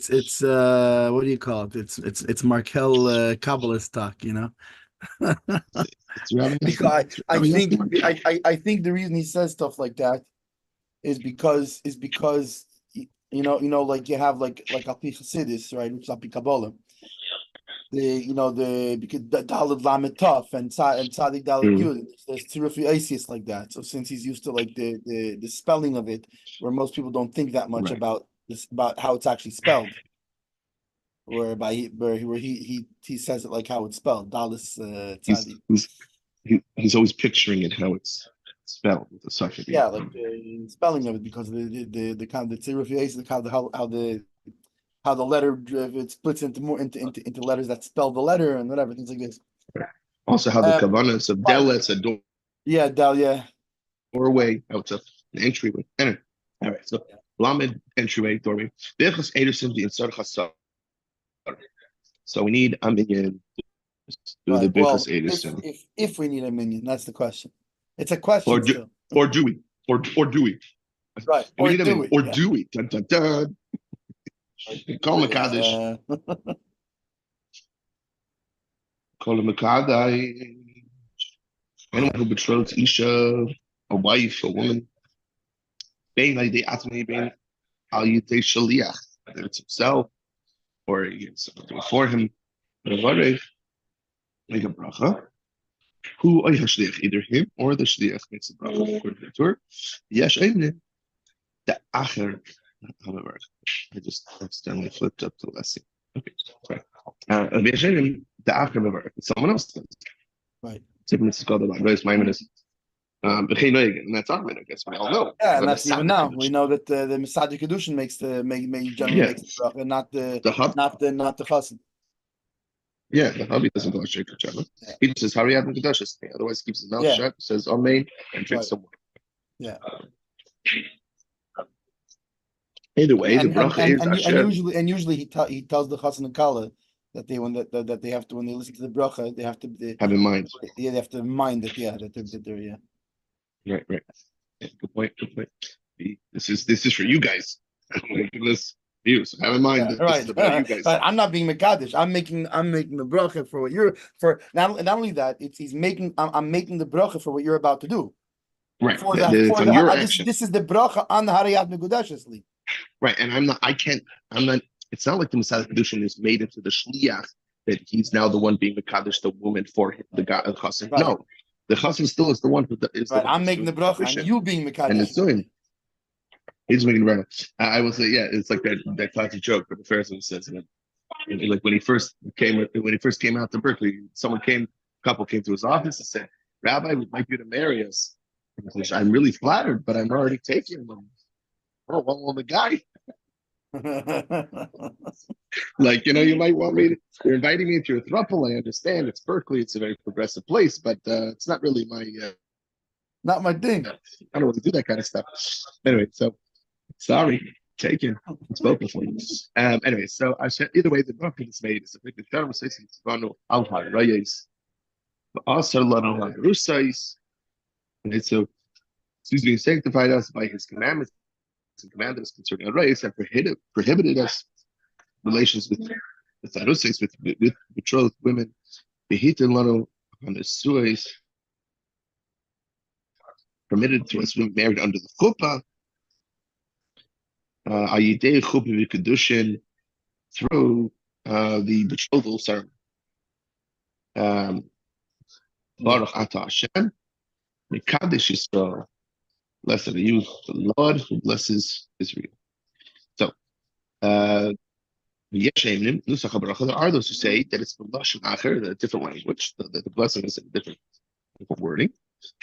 it's what do you call it? It's Markel Kabbalah stock, you know. Because I think the reason he says stuff like that is because like you have like Al Pi Chassidus, right, which is Al Pi Kabbalah. Because Daled Lamed Tov and Tzadik Daled Yud, there's Hatzvi-Bais like that. So since he's used to like the spelling of it, where most people don't think that much about how it's actually spelled, where he says it like how it's spelled. Dalis Tzadik. He's always picturing it how it's spelled with the suffix. Yeah, like the spelling of it, because the kind of the Hatzvi-Bais, the kind of how the letter it splits into letters that spell the letter and whatever, things like this. Also, how the kavanas of Delet's a door. Yeah, doorway, how it's an entryway. Anyway, all right. So Lamed entryway, doorway. So we need a minion to do the Birchas Ederson. If we need a minion, that's the question. It's a question. Or do we? Right. Do we? Dun, dun, dun. Call Mekadesh. Call Mekadesh. Anyone who betroths Isha, a wife, a woman, being like the Atmi, being how you take shliach, whether it's himself or something for him, make a bracha. Who shliach, either him or the shliach makes a bracha for the Torah. Yesh Ehven, the acher. However, I just accidentally flipped up the lesson. Okay, sorry. The acher, someone else does. Right. This is called the Rabbis Maimonides. And that's Ahmed, I guess we all know. Yeah, and that's even now. We know that the Masad Kiddushin makes generally makes the bracha, not the chassid. Yeah, the hubby doesn't go straight to China. He just says Hariyat and Kedushas. Otherwise, he keeps his mouth shut, says Amen, and drinks some water. Yeah. Either way, the bracha is usually he tells the chassan and kala that they have to, when they listen to the bracha, they have to have in mind. Yeah, they have to mind that they're Right. Yeah, good point. This is for you guys. This view. So have in mind that this is about you guys. Right. I'm not being Mekadesh. I'm making the bracha for what you're for. Not only that, I'm making the bracha for what you're about to do. Right. Your action. This is the bracha on the Hariyat Megudashas Li. Right, and I'm not. It's not like the Masad Kiddushin is made into the shliach that he's now the one being Mekadesh the woman for him, the guy, the chassan. Right. No, the chassan still is the one who is. Right, I'm making the bracha, and you being Mekadesh. And it's doing. He's making the bracha. I will say, yeah, it's like that classic joke that the Pharisee says. Like when he first came out to Berkeley, a couple came to his office and said, "Rabbi, we'd like you to marry us." I'm really flattered, but I'm already taking them. Oh, well, the guy. Like, you might want me you're inviting me into your throuple. I understand it's Berkeley, it's a very progressive place, but it's not really not my thing. I don't want to do that kind of stuff. Anyway, so sorry, taken. It's both before you. Anyway, so I said either way the book is made is a big conversation. And so he sanctified us by his commandments and commanded us concerning our race and prohibited us relations with Arusais, with betrothed women. Permitted to us being married under the chuppah. Ayidei chuppah v'kedushin, through the betrothal ceremony. Baruch atah Hashem, mekadesh Yisrael. Blessed are you, the Lord, who blesses Israel. So, there are those who say that it's from Lashon Acher, a different language, the blessing is a different wording.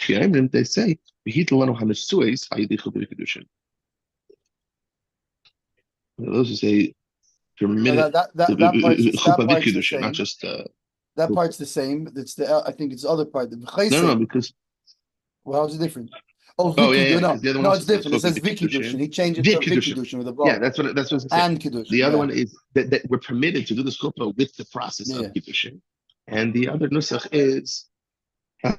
They say, those who say, not just that part's the same. I think it's the other part. No, because how's it different? Oh, no, it's different. It says Kiddushin. He changed it to Kiddushin with a ball. Yeah, that's what it's saying. And Kiddushin. The other one is that we're permitted to do the chuppah with the process of Kiddushin, and the other nusach is. And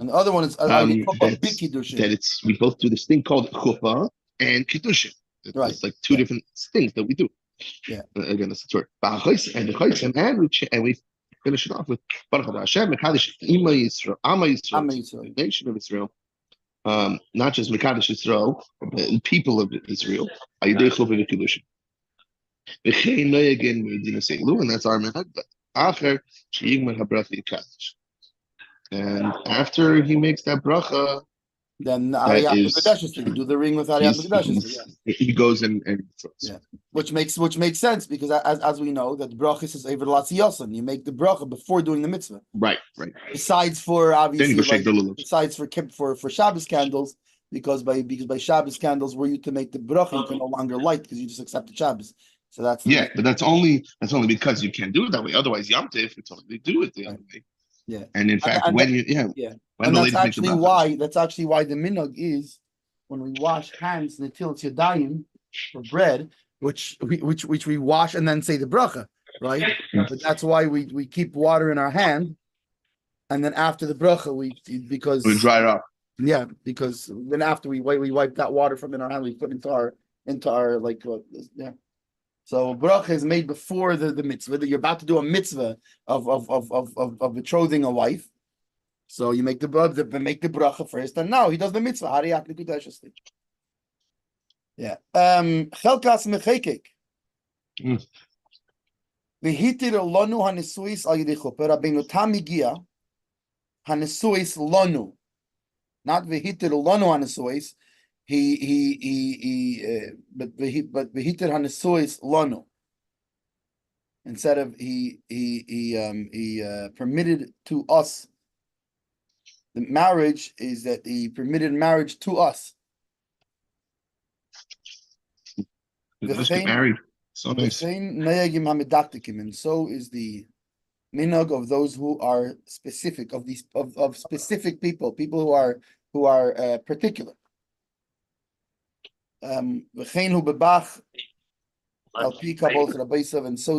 the other one is Kiddushin. That we both do this thing called chuppah and Kiddushin. It's like two different things that we do. Yeah. Again, that's the Torah. And we finish it off with Baruch Haba Hashem, Mekadosh Ima Yisrael, Ama Yisrael, the nation of Israel, not just Mekadosh Yisrael, but the people of Israel. Ayidei Chuvah Kiddushin. V'chein Noyagin Medina Seilu, and that's our minhag. But Acher Sheyigmar Habracha Yikadosh. And after he makes that bracha, then Ariyat Mikudeshes, you do the ring with Ariyat Mikudeshes. He goes and yeah, which makes sense because as we know that bracha is over Latziyosan. You make the bracha before doing the mitzvah. Right. Besides for obviously, besides for Shabbos candles, because by Shabbos candles, were you to make the bracha, you can no longer light because you just accept the Shabbos. So that's but that's only because you can't do it that way. Otherwise, Yom Tov, it's only do it the other way. Yeah, and in fact, and that's actually why the minhag is when we wash hands netilas yadayim for bread, which we wash and then say the bracha, right? But that's why we keep water in our hand, and then after the bracha because we dry it up. Yeah, because then after we wipe that water from in our hand, we put into our So bracha is made before the mitzvah. That you're about to do a mitzvah of betrothing a wife. So you make the bracha first, and now he does the mitzvah. Yeah. Chelkas mechekek. V'hitir lonu hanesuis al yedei chuppah. Rabbeinu Tam higia hanesuis lonu, not v'hitir lonu hanesuis. But v'hitir hanesuis lonu. Instead of he permitted to us. The marriage is that he permitted marriage to us. Let's get married. So nice. And so is the minhag of those who are specific of specific people who are particular. And so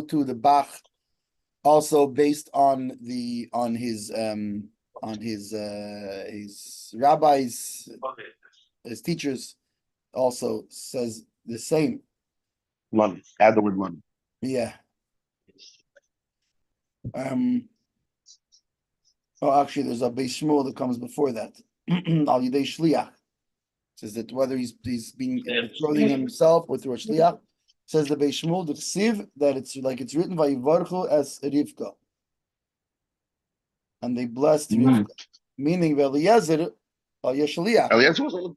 too the Bach, also based on his rabbis, his teachers, also says the same. Lun. Add the word lun. Yeah. Actually, there's a Beis Shmuel that comes before that. Al Yidei Shliach says that whether he's being betrothing himself or through a shliach, says the Beis Shmuel the Ksiv that it's written Vayivarchu as Rivka, and they blessed Rivka, meaning Eliezer Shliach. Eliezer was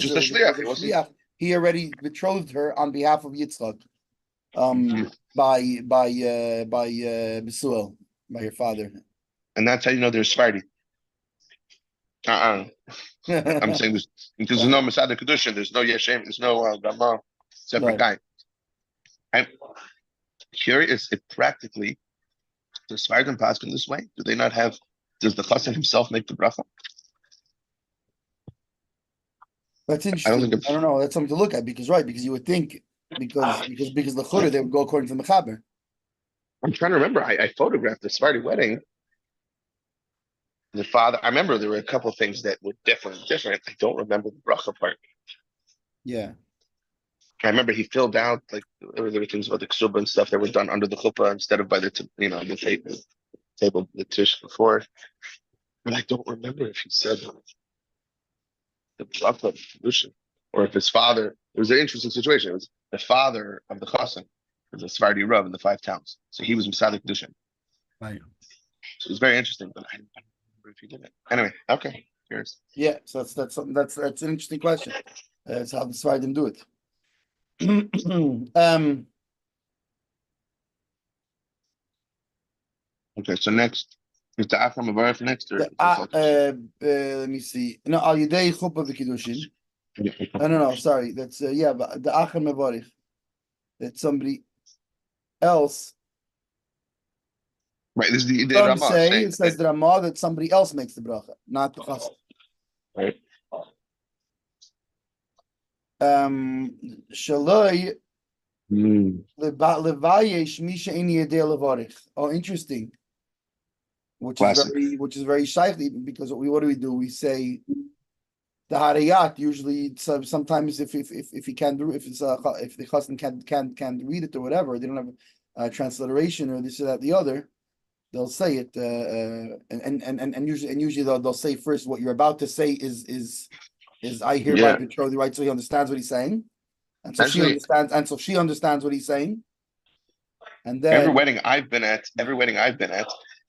just a shliach. He already betrothed her on behalf of Yitzchak, by Besuel, by her father. And that's how you know there's Sephardi. I'm saying this because there's no Masada Kiddushin, there's no Yeshem, there's no Gama, separate guy. I'm curious if practically the Sephardim pass in this way. Do they not have? Does the Chassan himself make the bracha? That's interesting. I don't know. That's something to look at because you would think because the Chudah they would go according to the Mechaber. I'm trying to remember. I photographed the Sephardi wedding. The father. I remember there were a couple of things that were definitely different. I don't remember the bracha part. Yeah. I remember he filled out there were things about the ksuba and stuff that were done under the chuppah instead of by the table the tish before. But I don't remember if he said the bracha Kiddushin or if his father. It was an interesting situation. It was the father of the chassan was a Sephardi Rav in the 5 towns, so he was Masada Kiddushin. Right. So it was very interesting, but I don't remember if he did it. Anyway, okay. Here's. Yeah, so that's an interesting question. That's how the Sephardim do it. Okay, so next is the Achram Avarif next, or let me see. No, Al Yidei Chuppah v'Kiddushin. No, sorry. That's but the Achram Avarif. That somebody else. Right, this is the Ramah. It says the Ramah that somebody else makes the bracha, not the chassan. Right. Shaloi levayesh misha ini yedei levarich. Oh, interesting. Which is very shaykh, because what do? We say the harayat usually sometimes if he can't do if the chassan can't read it or whatever, they don't have a transliteration or this or that the other, they'll say it and usually they'll say first what you're about to say is I hereby betroth you, right? So he understands what he's saying, and so she understands what he's saying, and then every wedding I've been at,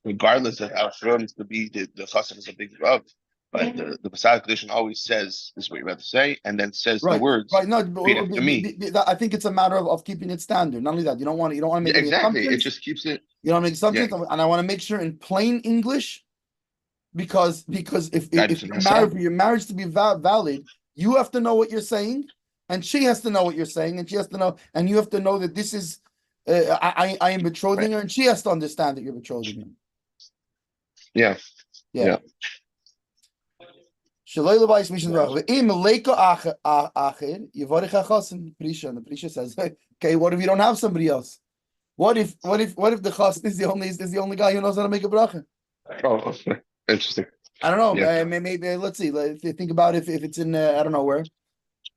regardless of how affirmed to be the chassan is a big rav. But the Masada Kiddushin always says, this is what you're about to say, and then says the words. Right. No, repeat after me. I think it's a matter of keeping it standard. Not only that, you don't want to make any exactly. assumptions. It just keeps it. You don't make assumptions, and I want to make sure in plain English, because if your marriage to be valid, you have to know what you're saying, and she has to know what you're saying, and she has to know, and you have to know that this is I am betrothing her, and she has to understand that you're betrothing her. Yeah. The Prisha says, okay, what if you don't have somebody else? What if the chassan is the only guy who knows how to make a bracha? Oh, interesting. I don't know. Maybe let's see. Think about if it's in I don't know where.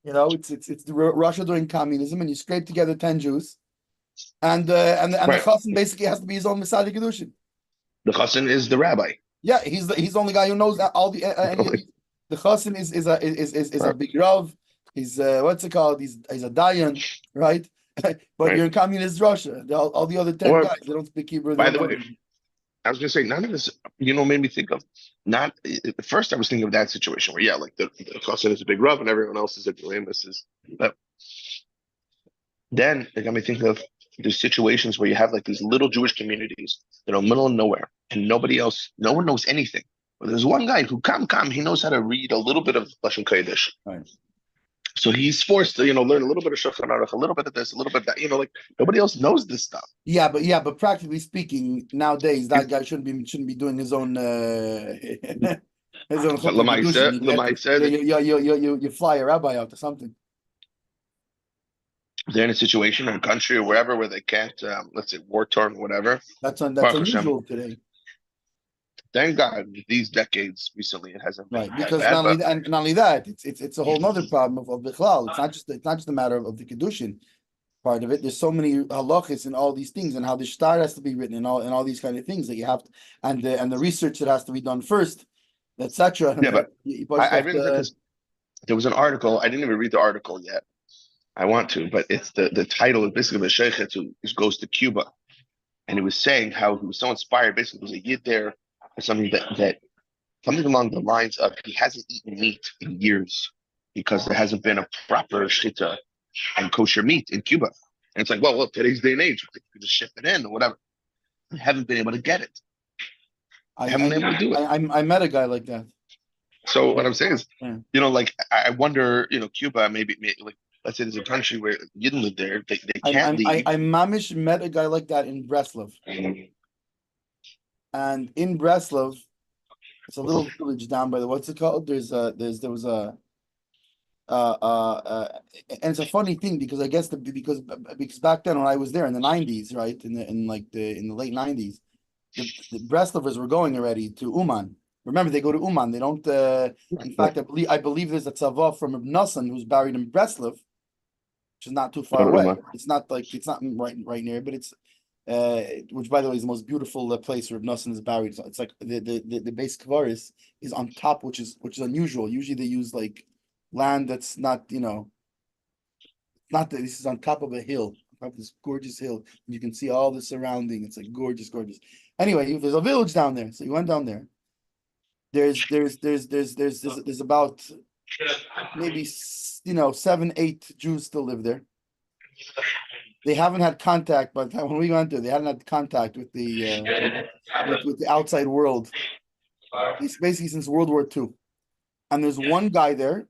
It's Russia during communism, and you scrape together 10 Jews, and the chassan basically has to be his own Masada Kiddushin. The chassan is the rabbi. Yeah, he's the only guy who knows all the. The chassan is a big rav. He's what's it called? He's a dayan, right? But you're in communist Russia. All the other 10 guys, they don't speak Hebrew. By the way, I was gonna say none of this. Made me think of not. At first, I was thinking of that situation where like the chassan is a big rav and everyone else is a Amos is. But then it got me thinking of the situations where you have like these little Jewish communities that are in the middle of nowhere and no one knows anything. But there's one guy who he knows how to read a little bit of Lashon Kodesh. Right. So he's forced to, learn a little bit of Shulchan Aruch, a little bit of this, a little bit of that. Like nobody else knows this stuff. Yeah, but practically speaking, nowadays that guy shouldn't be doing his own his own. You fly a rabbi out or something. They're in a situation in a country or wherever where they can't, let's say, war torn, whatever. That's unusual today. Thank God, these decades recently it hasn't been because not only that, it's a whole other problem of Bichlal. It's not just a matter of the Kiddushin part of it. There's so many halachas and all these things, and how the shtar has to be written, and all these kind of things that you have to, and the research that has to be done first, etc. Yeah, but I really because there was an article. I didn't even read the article yet. I want to, but it's the title is basically the sheikh who goes to Cuba, and he was saying how he was so inspired. Basically, there was a yid there. Or something that something along the lines of he hasn't eaten meat in years because there hasn't been a proper shita and kosher meat in Cuba. And it's like, well, today's day and age, you could just ship it in or whatever. I haven't been able to get it. I haven't been able to do it. I met a guy like that. So what I'm saying is, like I wonder, Cuba maybe like let's say there's a country where you didn't live there, they can't leave. I mamish met a guy like that in Breslov. And in Breslov, it's a little village down by what's it called? And it's a funny thing because I guess because back then when I was there in the 90s, right, in the late 90s, the Breslovers were going already to Uman. Remember, they go to Uman. They don't. In fact, I believe there's a tzava from Reb Nosson who's buried in Breslov, which is not too far away. It's not right near, but it's. Which, by the way, is the most beautiful place where Nosson is buried. So it's like the base kvaris is on top, which is unusual. Usually they use like land that's not this is on top of a hill, on top of this gorgeous hill, and you can see all the surrounding. It's like gorgeous. Anyway, there's a village down there, so you went down there. There's about maybe 7-8 Jews still live there. They haven't had contact, but when we went there, they hadn't had contact with the with the outside world. It's basically since World War II. And there's one guy there,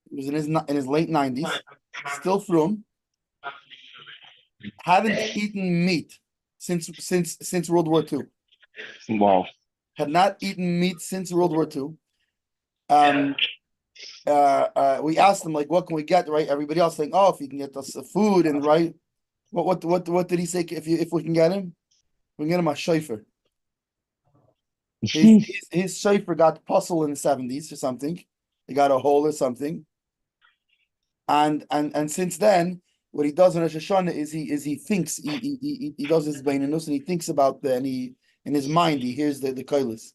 who was in his late 90s, still from, hadn't eaten meat since World War II. Wow. Had not eaten meat since World War II. We asked him, like, what can we get, right? Everybody else saying, if you can get us food, and right. What did he say? If we can get him, we can get him a shofar. His shofar got puzzle in the 70s or something, He got a hole or something. And since then, what he does in Rosh Hashanah is he thinks he does his beinunus and he thinks about and he in his mind he hears the koilos,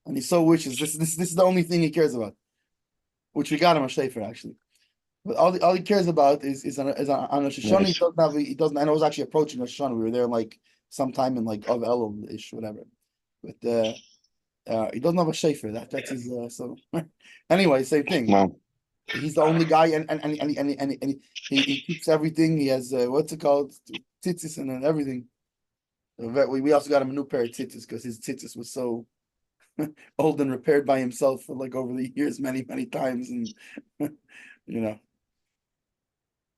and he so wishes this is the only thing he cares about, which we got him a shayfer actually. But all he cares about is on Rosh Hashanah. Nice. He doesn't. I know it was actually approaching Rosh Hashanah. We were there like sometime in like of Elul ish whatever, but he doesn't have a shayfer. That's his so. Anyway, same thing. Wow. He's the only guy, and he keeps everything. He has what's it called, tzitzis and everything. We also got him a new pair of tzitzis because his tzitzis was so old and repaired by himself for like over the years, many times, and you know.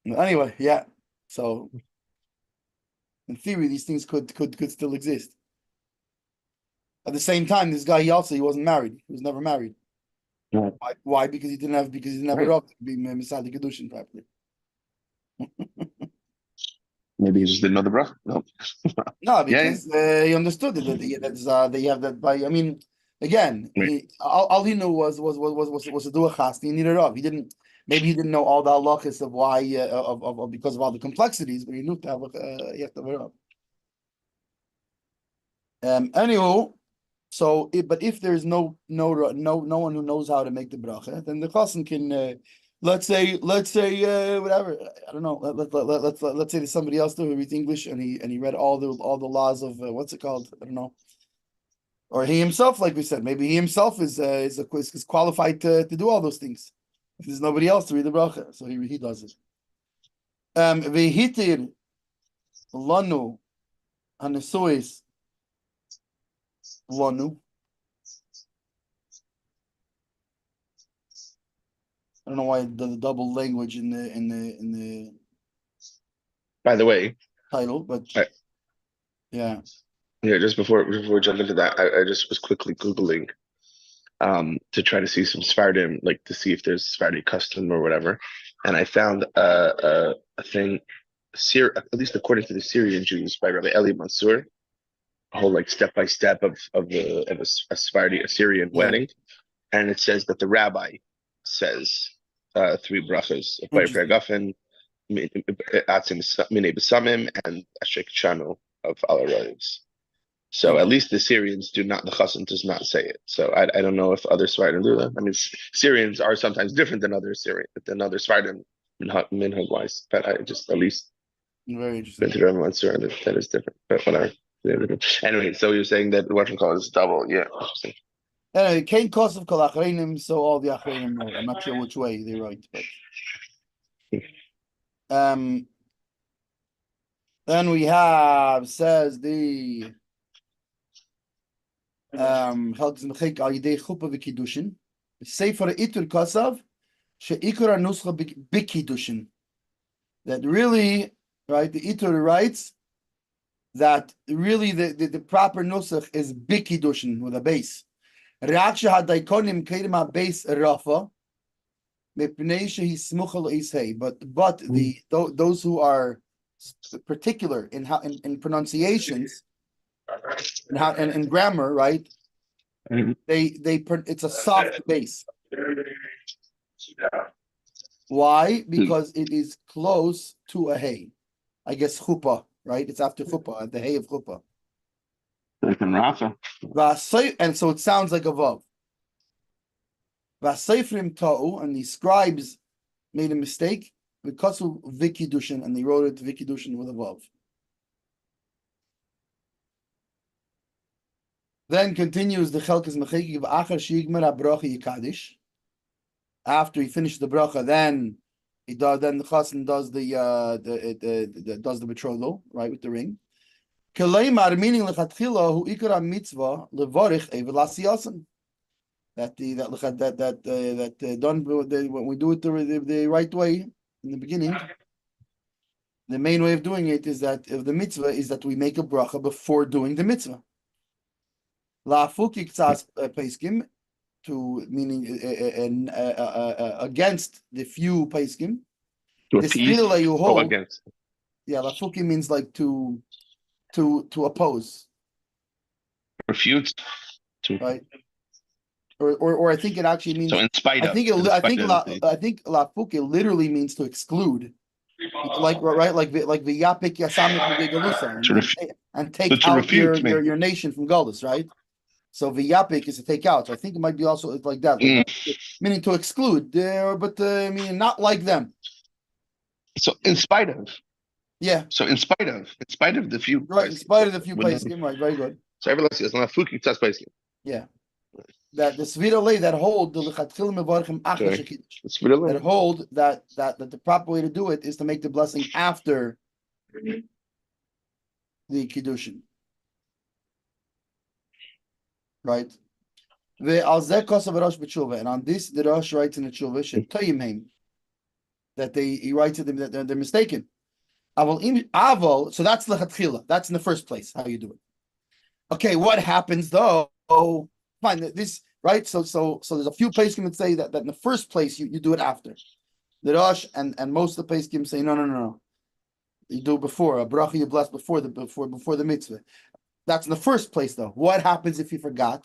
Anyway, yeah. So in theory, these things could still exist. At the same time, this guy he wasn't married. He was never married. Right. Why? Because he didn't have a rob to be Misad Kiddushin properly. Maybe he just didn't know the bracha. No. No, because he understood that they have that by. I mean, again, all he knew was to do a chasti. He needed a rob. He didn't. Maybe he didn't know all the halachas of why of because of all the complexities, but he knew to have you have to have a rob. Anywho. So, but if there's no one who knows how to make the bracha, then the chassan can, let's say, whatever. I don't know. Let's say there's somebody else who reads English and he read all the laws of what's it called? I don't know. Or he himself, like we said, maybe he himself is qualified to do all those things. If there's nobody else to read the bracha, so he does it. Vehitir lanu hanesuis. Lanu. I don't know why the double language in the By the way, title, but yeah. Just before we jump into that, I just was quickly Googling to try to see some Sephardim, like to see if there's Sephardi custom or whatever, and I found a thing, at least according to the Syrian Jews by Rabbi Eli Mansour, a whole like step by step of a Sephardi Assyrian wedding, and it says that the rabbi says 3 brachas of Pfeffer Gafen, Atzim Minei B'Samim, and Ashek Chanu of Alaroyos. So at least the Syrians do not. The Chassan does not say it. So I don't know if other Sephardim do that. I mean, Syrians are sometimes different than other Sephardim minhag wise, but I just at least very interesting. That is different, but whatever. Anyway, so you're saying that the Welton call is double, yeah. Interesting. Anyway, Kain Kosov Kol Achreinim, so all the Achreinim know. I'm not sure which way they write, but then we have, says the Hilchos Mechik Al Yidei Chuppah V'Kiddushin Sefer Itur Kosav She'ikar Nuscha B'Kiddushin, that really, right, the Itur writes that really the proper nusach is B'Kiddushin with a base. Reaksha hadaikonim kedim base rafa mepnei shehi smuchal ishei. But those who are particular in how in pronunciations and how and in grammar, right? It's a soft base. Why? Because it is close to a hay. I guess chuppah, right? It's after chuppah, at the hay of chuppah. And so it sounds like a vav. Vasefrim ta'u, and the scribes made a mistake because of Kiddushin, and they wrote it Kiddushin with a vav. Then continues the Hilchos Mechiki v'achar sheigmar habracha yikadish. After he finished the bracha, then the chassan does the betrothal, right, with the ring. Keleimar, meaning lechatchila hu ikar mitzvah levarich eved lasiyasan. That done when we do it the right way in the beginning. The main way of doing it is that if the mitzvah is that we make a bracha before doing the mitzvah. La'afuki k'tzas peiskim, to meaning against the few peiskim. To appease or against. Yeah, la'afuki means like to oppose. Refute. Right. or I think it actually means. So in spite I of, think in I spite think of the, I think lafuke literally means to exclude, like right, like v'yapik yasamich to, ref, and take to out refute me. your nation from Golis, right? So v'yapik is to take out. So I think it might be also like that, meaning to exclude. But meaning not like them. So in spite of. Yeah. So in spite of the few. Right. In spite of the few places, right? Very good. So everyone says not fuki tzas places. Yeah. That the Svirale that hold the lechatchil mevarchim achar shekidush. That hold that the proper way to do it is to make the blessing after the Kiddushin. Right? And on this, the Rosh writes in the Tshuva, that he writes to them that they're mistaken. So that's lechatchila. That's in the first place how you do it. Okay, what happens though? Oh, fine. This right. So there's a few poskim that say that in the first place you do it after. The Rosh and most of the poskim say no. You do it before a bracha. You bless before the mitzvah. That's in the first place though. What happens if you forgot?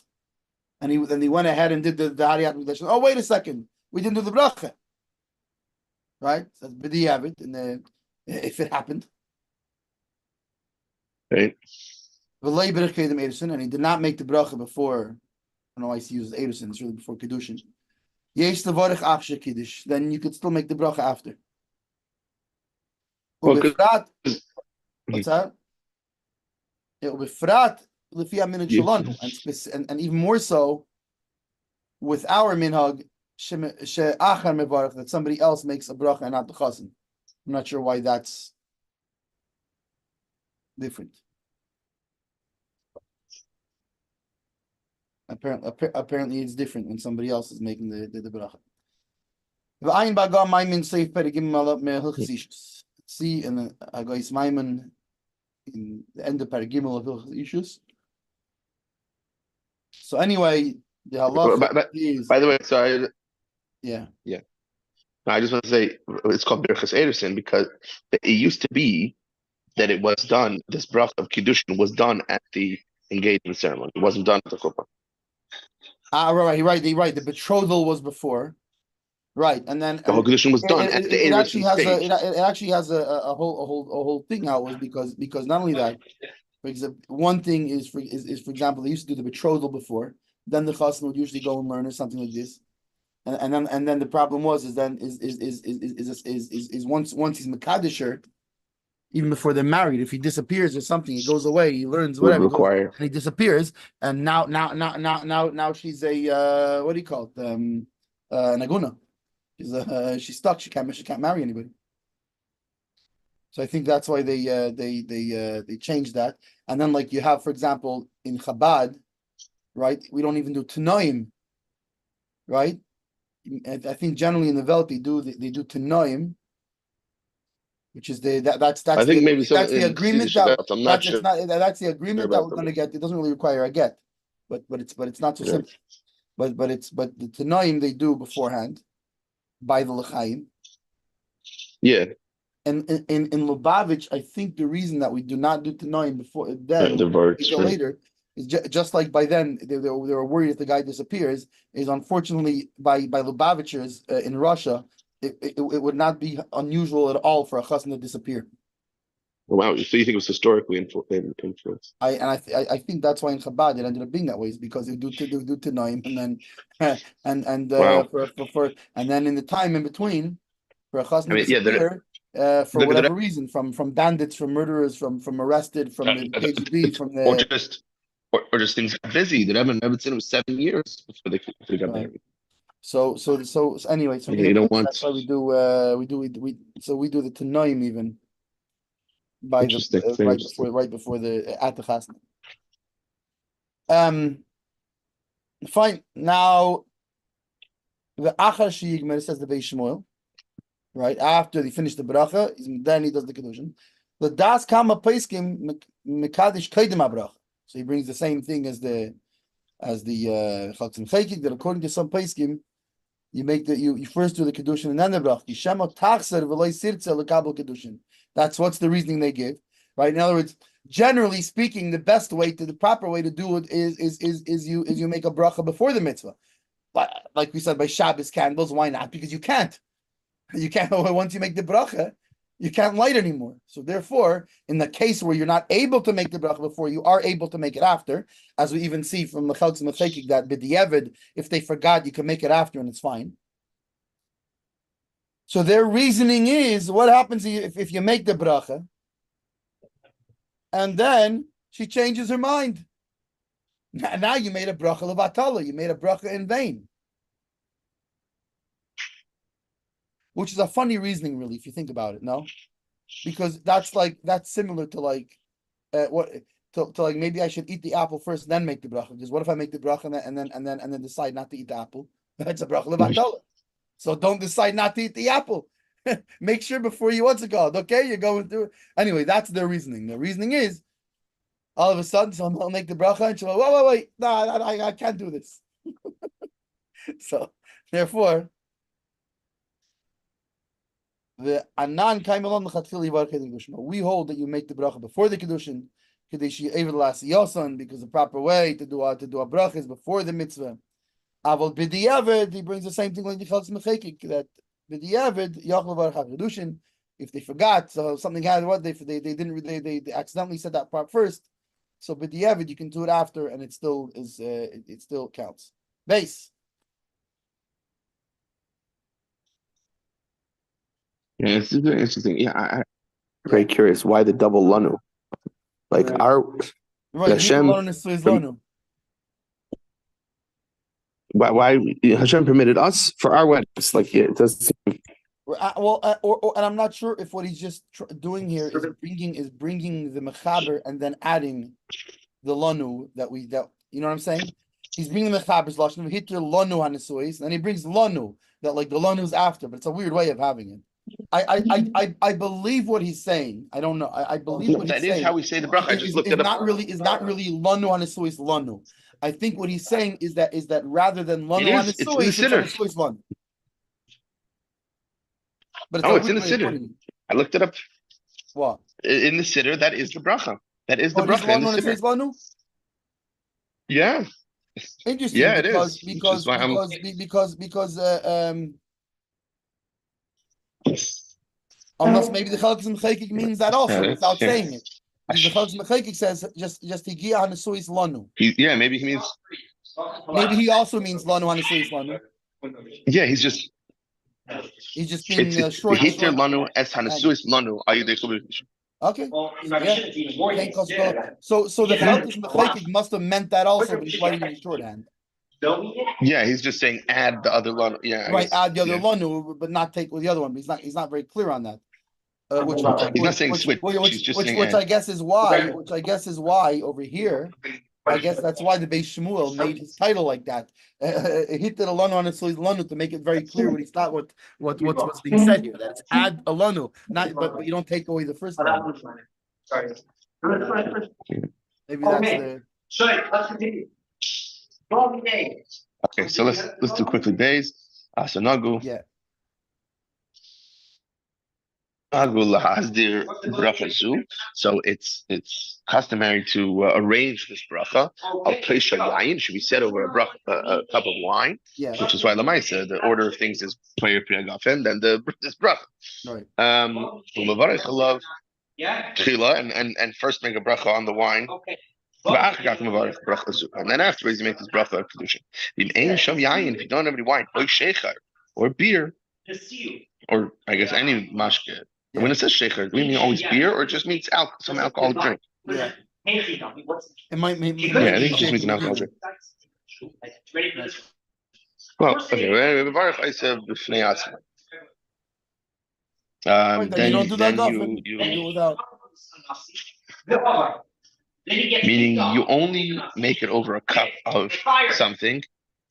And he went ahead and did the Hariyat Mikdash. Oh, wait a second. We didn't do the bracha. Right? That's b'diavad, and if it happened. Right. And he did not make the bracha before. I don't know why he uses Edison. It's really before Kiddushin. Then you could still make the bracha after. Well, what's that? It will be frat and even more so with our minhag that somebody else makes a bracha and not the chazan. I'm not sure why that's different. Apparently it's different when somebody else is making the bracha. See in the Agais Maiman in the end of Paragimel of Hilchos. So anyway, the halacha is. By the way, sorry. Yeah. No, I just want to say it's called Birchas Ederson because it used to be that it was done. This bracha of Kiddushin was done at the engagement ceremony. It wasn't done at the chuppah. Right. The betrothal was before. Right, and then the whole Kiddushin was done at the actually has stage. It actually has a whole thing how it was because not only that, for example, one thing is for example they used to do the betrothal before, then the chassan would usually go and learn or something like this, and then the problem was once he's mekadesher, even before they're married, if he disappears or something, he goes away, he learns whatever, and he disappears, and now she's a what do you call it, naguna. She's stuck. She can't marry anybody. So I think that's why they changed that. And then like you have, for example, in Chabad, right? We don't even do Tanoim, right? I think generally in the Welt they do Tanoim, which is that's the agreement that's the agreement that we're going to get. It doesn't really require a get, but it's not so simple. But the Tanoim they do beforehand. By the L'chaim. Yeah. And in Lubavitch, I think the reason that we do not do Tanoim before then later is just like by then they were worried if the guy disappears, is unfortunately by Lubavitchers in Russia, it would not be unusual at all for a chassan to disappear. Wow, so you think it was historically influenced? I think that's why in Chabad it ended up being that way, is because they do Tanoim and then in the time in between for a chassan to disappear for whatever reason, from bandits, from murderers, from arrested, from the KGB, from the or just things got busy. The Rebbe was 7 years before they got married. So anyway, so that's why we do the Tanoim even. Right before the at the chasna. Fine. Now the achar sheyigmer says the Beis Shmuel, right after they finish the bracha, then he does the Kiddushin. The das kama peiskim mekadish kaidem bracha. So he brings the same thing as the chaltzim chayik, that according to some peiskim, you first do the Kiddushin and then the bracha. Yishema tachser v'loy sirtze lekabel Kiddushin. That's what's the reasoning they give, right? In other words, generally speaking, the proper way to do it is you make a bracha before the mitzvah. like we said, by Shabbos candles. Why not? Because you can't. You can't. Once you make the bracha, you can't light anymore. So therefore, in the case where you're not able to make the bracha before, you are able to make it after, as we even see from the Chalks and Mechekik that b'diavad, if they forgot, you can make it after and it's fine. So their reasoning is, what happens if you make the bracha and then she changes her mind? Now you made a bracha levatala, you made a bracha in vain. Which is a funny reasoning, really, if you think about it, no? Because that's similar to like like maybe I should eat the apple first, then make the bracha. Because what if I make the bracha and then decide not to eat the apple? That's a bracha levatala. So don't decide not to eat the apple. Make sure before you what's it called? Okay, you're going through it. Anyway, that's their reasoning. Their reasoning is all of a sudden someone will make the bracha and she'll go, wait, no, I can't do this. So therefore, the anan kaimelon lechatchila yivarech Kiddushin. We hold that you make the bracha before the Kiddushin, Kiddushin Ehven l'asiyosan, because the proper way to do a bracha is before the mitzvah. Aval b'diavad, he brings the same thing like the Hilchos Mechekik, that b'diavad yachol yivarech Kiddushin. If they forgot, so something had what they accidentally said that part first. So b'diavad you can do it after, and it still is it still counts. Base. Yeah, it's very interesting. Yeah, I'm very curious why the double lanu. Like our Hashem, why Hashem permitted us for our weddings? Like it does seem. And I'm not sure if what he's just doing here is bringing the mechaber and then adding the lanu that you know what I'm saying? He's bringing the mechaber's lashon hitr lanu hanesuis, and then he brings lanu that like the lanu's after, but it's a weird way of having it. I believe what he's saying. I don't know. I believe what he's saying. That is how we say the bracha. I just looked it up. Is not really lanu hanesuis lanu. I think what he's saying is that rather than lanu hanesuis, it's hanesuis lanu. But it's in the siddur. I looked it up. What? In the siddur, that is the bracha. That is the bracha in the siddur. Yeah. Interesting. Yeah, because, it is. Because unless maybe the Chalks Mechekik means that also without saying it. Because the Chalks Mechekik says just higia hanesuis lanu. Maybe he means. Maybe he also means lanu hanesuis lanu. Yeah, he's just being short. Hitler lanu es hanesuis lanu. Okay. So the Chalks Mechekik must have meant that also, but he's writing in shorthand. Yeah, he's just saying add the other lanu. Yeah, right. Add the other lanu, but not take with the other one. But he's not very clear on that. He's not saying switch. Which I guess is why. Which I guess is why over here. I guess that's why the Beis Shmuel made his title like that. He did a lanu on his lanu to make it very clear what he's not what's being said here. That it's add a lanu, but you don't take away the first one. Maybe that's the. Okay, so let's do quickly days. So Nagu. Yeah. So it's customary to arrange this bracha. Should be said over a cup of wine, which is why Lamaisa, the order of things is prayer priagafen, then this bracha. Right. And first make a bracha on the wine. And then afterwards you make this bracha of Kiddushin. If you don't have any wine, or beer, or I guess any mashke. And when it says shecher, do we mean always beer, or it just means some alcoholic drink? Yeah. It might mean. Yeah, I think it just means an alcoholic drink. Well, okay. Then you don't do that often. You do without. Meaning you only make it over a cup of something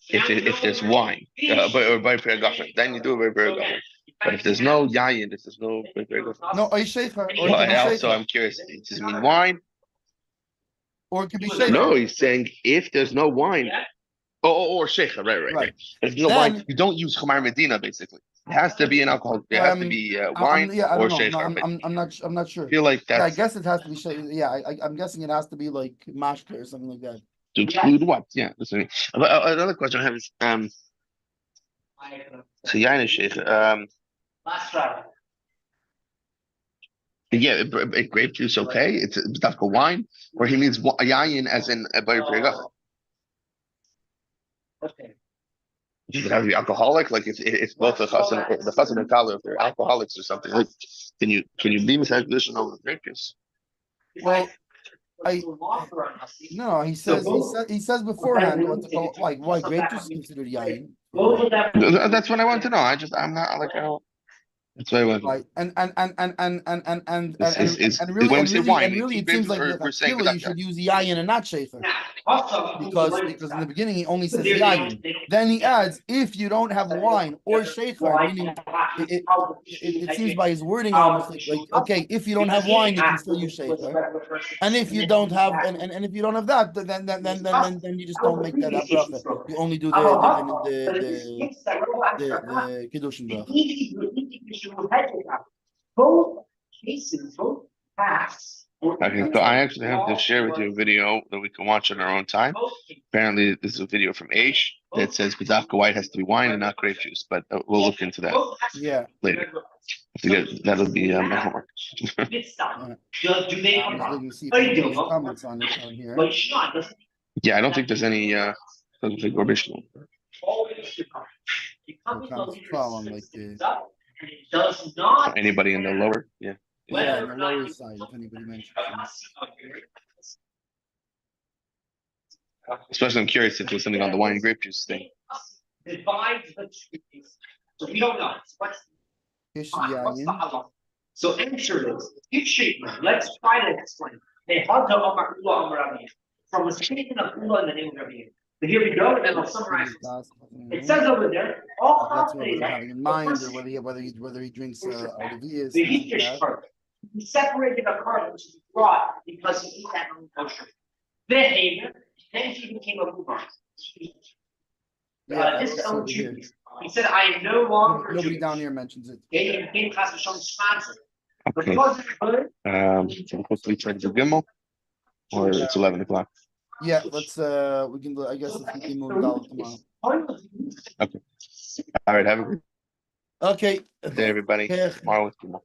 if there's wine, or by prayer gafen. Then you do it by prayer gafen. But if there's no yayin, if there's no also I'm curious, does it mean wine? Or it could be shecher. No, he's saying if there's no wine, or shecher, right. If there's no wine, you don't use Chomar Medina basically. It has to be an alcohol. It has to be wine or shecher. I'm not sure. I feel like that's. Yeah, I guess it has to be shecher. Yeah, I'm guessing it has to be like mashke or something like that. To exclude what? Yeah, that's what I mean. Another question I have is So yayin is sheikh. Yeah, grape juice okay. It's dafka wine, or he means yayin as in a bar pirgach. Does it have to be alcoholic? Like it's both the chassan and kala if they're alcoholics or something. Like, can you leave this condition over the grape juice? Well, no, he says beforehand what's it called, like why grape juice is considered yayin. That's what I want to know. I'm not like I don't. That's what I want. Right, and When we say wine, it seems like we're saying you should use yayin and not shefer, because in the beginning he only says yayin. Then he adds if you don't have wine or shefer, meaning it seems by his wording almost like okay, if you don't have wine you can still use shefer, and if you don't have and if you don't have that, then you just don't make that bracha. You only do the Kiddushin bracha. Both cases, both facts. Okay, so I actually have to share with you a video that we can watch in our own time. Apparently, this is a video from Aish that says B'dafka white has to be wine and not grape juice, but we'll look into that later. That'll be my homework. Comments on it on here. Yeah, I don't think there's any rubbish. Anybody in the lower? Yeah, on the lower side, if anybody mentions it. Especially, I'm curious if there's something on the wine and grape juice thing. So we don't know. So answer is, let's try to explain. From a statement of Ula in the name of Rabbi. So here we go, and then I'll summarize. It says over there, all that's what we're having in mind, or whether he drinks Haezer. He separated a carbon which is brought because he ate that non-kosher. Then he became a Uber. This is own Jews. He said, I am no longer Nobody Jewish. Down here mentions it. He became sponsor. Okay. So hopefully try to do Gimel, or it's 11 o'clock. Yeah, let's we can I guess we can move down tomorrow. Okay. All right, have a good day, everybody. Tomorrow with Gimel.